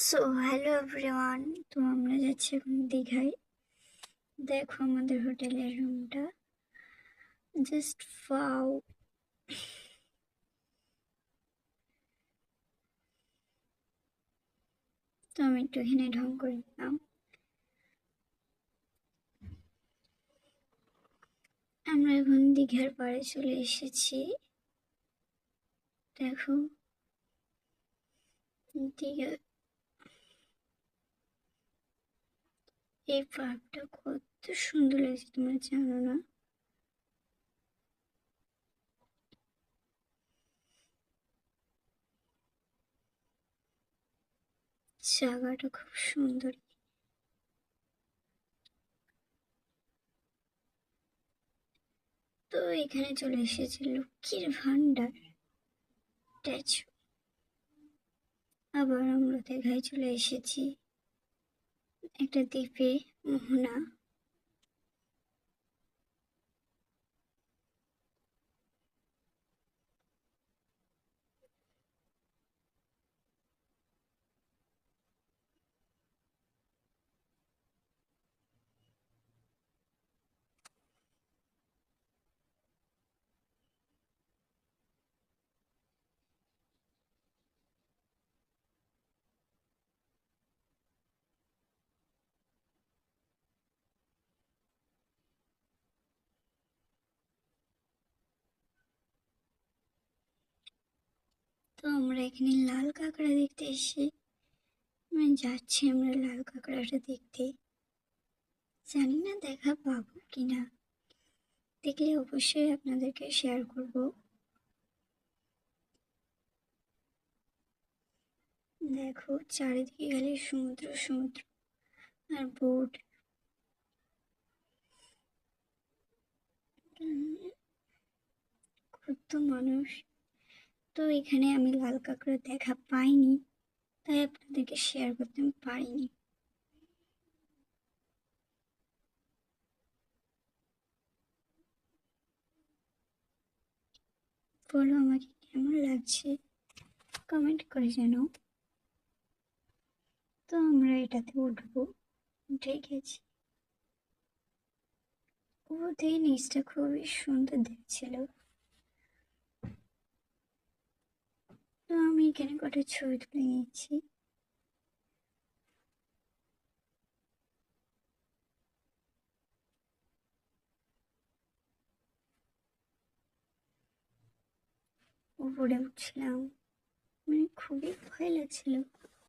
So hello everyone. তো আমরা যাচ্ছি এখন দীঘায়। দেখো আমাদের হোটেলের রুমটা, জাস্ট ওয়াও। তো আমি একটু এখানে ঢং করে নিলাম। আমরা এখন দীঘার পাড়ে চলে এসেছি। দেখো দীঘা, এই পার্কটা কত সুন্দর লাগছে তোমরা জানো না? জায়গাটা খুব সুন্দর। তো এখানে চলে এসেছি লক্ষ্মীর ভান্ডার স্ট্যাচু। আবার আমরা দীঘায় চলে এসেছি একটা দ্বীপে, মোহনা। তো আমরা এখানে লাল কাঁকড়া দেখতে এসেছি। যাচ্ছি আমরা লাল কাঁকড়াটা দেখতে, জানি না দেখা পাবো কিনা। দেখলে অবশ্যই আপনাদেরকে শেয়ার করব। দেখো চারিদিকে খালি সমুদ্র সমুদ্র আর বোট। কত মানুষ। তো এখানে আমি লাল কাঁকড়া দেখা পাইনি, তাই আপনাদেরকে শেয়ার করতে পারিনি। বলো আমাকে কেমন লাগছে, কমেন্ট করে জানাও। তো আমরা এটাতে উঠবো, উঠে গেছি। উপর থেকে নিচটা খুবই সুন্দর দেখছিল। তো আমি এখানে কটা ছবি তুলে নিয়েছি। উপরে উঠছিলাম, খুবই ভয় লাগছিল।